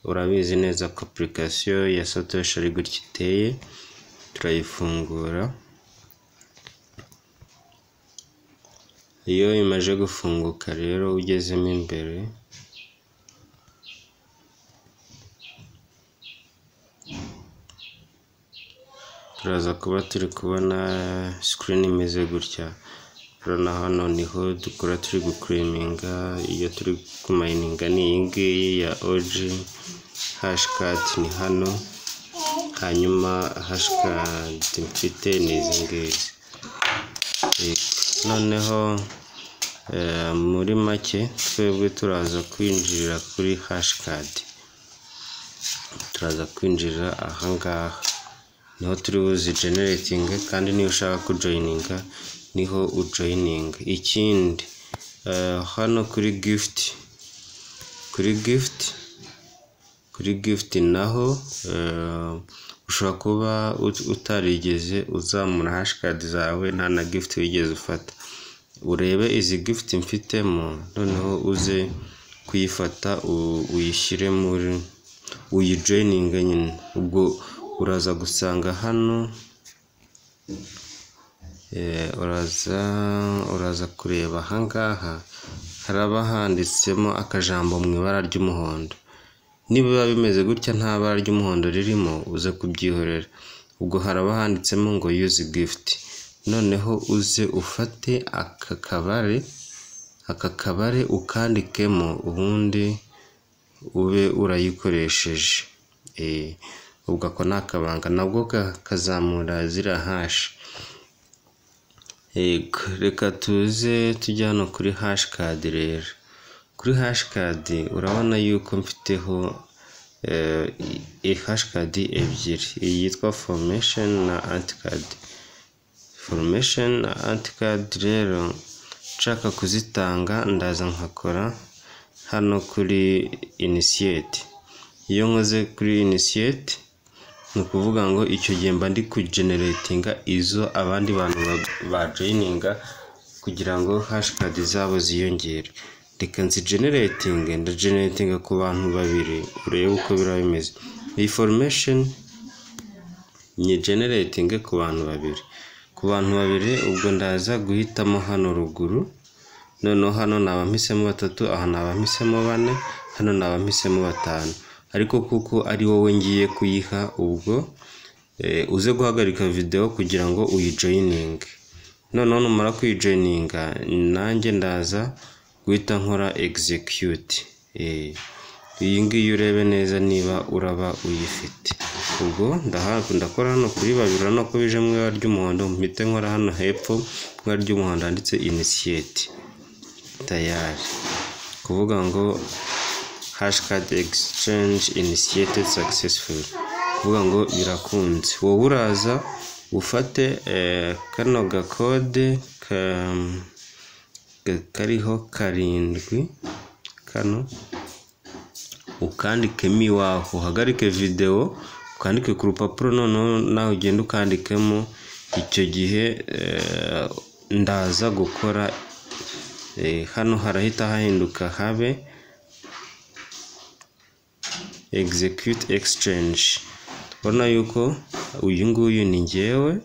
urabizi neza ko application ya Satoshi ari gutya iteye. Turayifungura. Iyo imaze gufunguka rero ugezemo imbere turaza kuba turi kubona screen imeze gutya. Urabona hano niho dukora turi guclaiminga. Iyo turi kumininga ni iyi ngiyi ya OG. Hashcard ni hano, hanyuma hashcard mfite ni izi ngizi. Noneho muri make twebwe turaza kwinjira kuri hashcard. Turaza kwinjira ahangaha niho turi buzi generating, kandi niyo ushaka kujoininga niho ujoininga. Ikindi hano kuri gift naho ushobora kuba utarigeze uzamura hashcard zawe, nta na gift wigeze ufata. Urebe izi gift mfitemo, noneho uze kuyifata uyishyire muri uyijoining nyine. Ubwo uraza gusanga hano uraza kureba ahangaha haraba handitsemo akajambo mu ibara ry'umuhondo. Niba bimeze gutya nta bara ry'umuhondo ririmo, uze kubyihorera. Ubwo haraba handitsemo ngo use gift. Noneho uze ufate aka kabare ukandikemo, ubundi ube urayikoresheje. Ubwo ako ni akabanga nabwo kazamura ziriya hash. Reka tuze tujya hano kuri hashcard rero. Kuri hashcard urabona yuko mfiteho hashcard ebyiri, iyi yitwa formation na anticard. Formation na anticard rero nshaka kuzitanga ndaza nkakora hano kuri initiate. Iyo nkoze kuri initiate ni ukuvuga ngo icyo gihe mba ndi kugeneratinga izo abandi bantu bajoininga kugira ngo hashcard zabo ziyongere. Reka ndageneratinga ku bantu babiri, urebe uko biraba bimeze. Iyi formation ni generating ku bantu babiri. Ubwo ndaza guhitamo hano ruguru. Noneho hano naba mpisemo 3, aha naba mpisemo 4, hano naba mpisemo 5. Ariko kuko ari wowe ngiye kuyiha, ubwo uze guhagarika video kugira ngo uyijoining. Noneho numara kuyijoininga nanjye ndaza guhita nkora execute. Iyi ngiyi urebe neza niba uraba uyifite. Ubwo ndakora hano kuri babiri, no kubije mu ibara ry'umuhondo, mpite nkora hano hepfo mu ibara ry'umuhondo handitse initiate. Tayari kuvuga ngo hashcard exchange initiated successful, kuvuga ngo birakunze. Wowe uraza ufate kano gakode kariho 7 kano, ukandikemo iwawe, uhagarike video, ukandike ku rupapuro, noneho nawe ugenda ukandikemo. Icyo gihe ndaza gukora hano harahita hahinduka habe execute exchange. Urabona yuko uyu nguyu ni njyewe,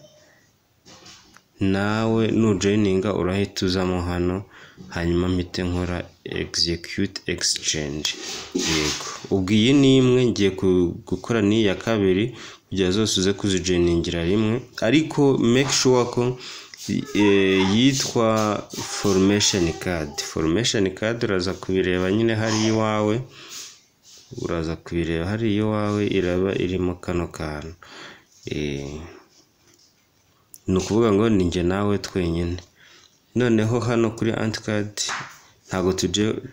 nawe nujoininga urahita uzamo hano, hanyuma mpite nkora execute exchange. Yego, ubwo iyi ni imwe ngiye gukora ni ya kabiri kugira zose uze kuzijoiningira rimwe. Ariko make sure ko yitwa formation card. Uraza kubireba nyine hari iwawe, iraba irimo kano kantu. Ni ukuvuga ngo ni njye nawe twenyine. Noneho hano kuri anticard ntabwo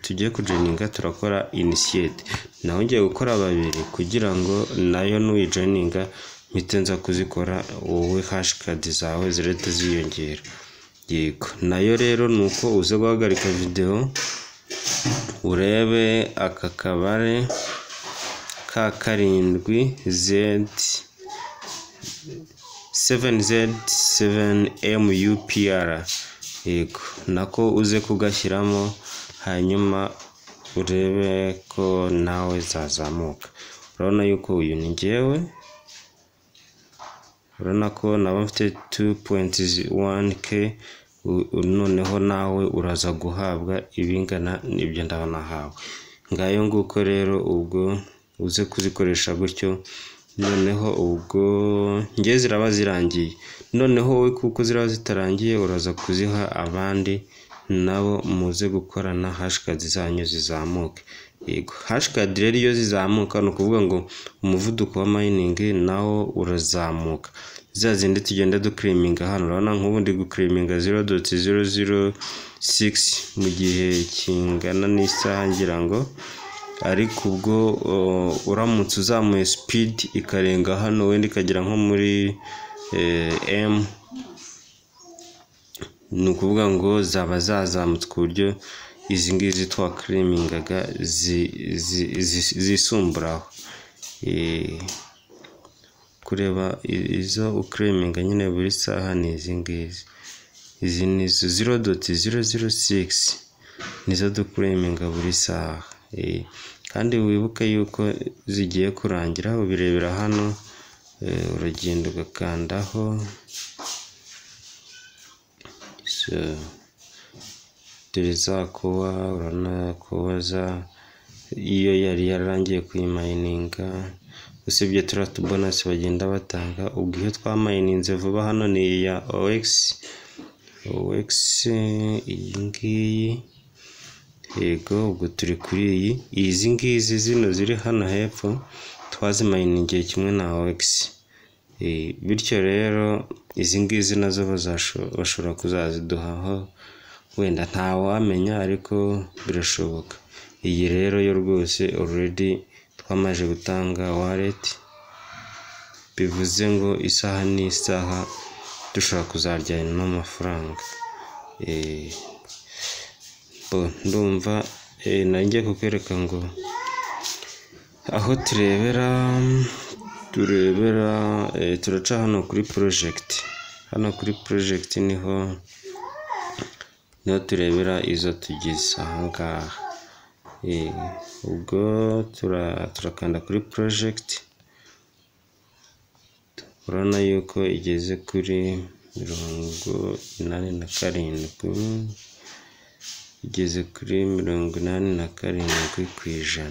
tugiye kujoininga, turakora initiate. Naho ngiye gukora babiri kugira ngo nayo nuyijoininga mpite nza kuzikora, wowe hashcard zawe zirete ziyongera. Yego, nayo rero nuko uze guhagarika video, urebe aka kabare ka 7Z7MUPR. Yego, nako uze kugashyiramo, hanyuma urebe ko nawe zazamuka. Urabona yuko uyu ni njyewe, urabona ko naba mfite 2.1k, noneho nawe uraza guhabwa ibingana n'ibyo ndaba nahawe. Ngayo nguko rero ubwo uze kuzikoresha gutyo, noneho ubwo ngiye ziraba zirangiye, noneho wowe kuko ziraba zitarangiye uraza kuziha abandi nabo muze gukorana hashcard zanyu zizamuke. Yego, hashcard rero iyo zizamuka ni ukuvuga ngo umuvuduko wa mining nawo urazamuka. Za zindi tugenda duclaiminga hano, urabona nk'ubu ndi guclaiminga 0.006 mu gihe kingana n'isaha ngira ngo, ariko ubwo uramutse uzamuye speed ikarenga hano wenda ikagera nko muri m, ni ukuvuga ngo zaba zazamutse ku buryo izi ngizi twaclaimingaga zisumburaho. Kureba izo uclaiminga nyine buri saha ni izi ngizi, izi ni 0.006 nizo duclaiminga buri saha. Kandi wibuke yuko zigiye kurangira, ubirebera hano, uragenda ugakandaho, dore za kuba, urabona kubaza iyo yari yarangiye kuyimayininga, usibye turiya tubonasi bagenda batanga. Ubwo iyo twamayininze vuba hano ni iya OX, iyi ngiyi. Yego, ubwo turi kuri iyi, izi ngizi zino ziri hano hepfo twazimayiningiye kimwe na OX. Bityo rero izi ngizi nazo bashobora kuzaziduhaho, wenda ntawamenya ariko birashoboka. Iyi rero yo rwose already twamaze gutanga wallet, bivuze ngo isaha n'isaha dushobora kuzaryana n'amafaranga. Ndumva nanjye kukwereka ngo aho turaca hano kuri project. Hano kuri project niho turebera izo tugize ahangaha. Ubwo turakanda kuri project, urabona yuko igeze kuri 87, igeze kuri 87%.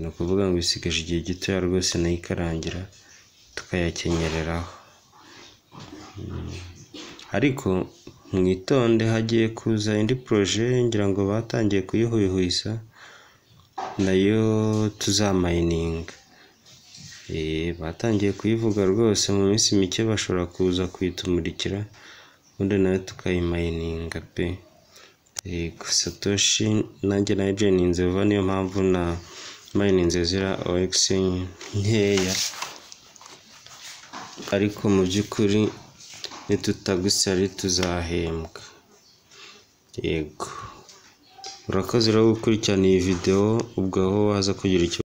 Ni ukuvuga ngo isigaje igihe gitoya rwose nayo ikarangira tukayakenyereraho. Ariko mwitonde, hagiye kuza indi projet ngira ngo batangiye kuyihwihwisa, nayo tuzamayininga. Batangiye kuyivuga rwose, mu minsi mike bashobora kuza kuyitumurikira, ubundi nayo tukayimayininga pe. Satoshi nanjye nayo joininze vuba, niyo mpamvu na mayininze zira OX nkeya, ariko mu by'ukuri nitutagusari tuzahembwa. Yego, urakoze rero gukurikirana iyi video, ubwo aho waza kugira icyo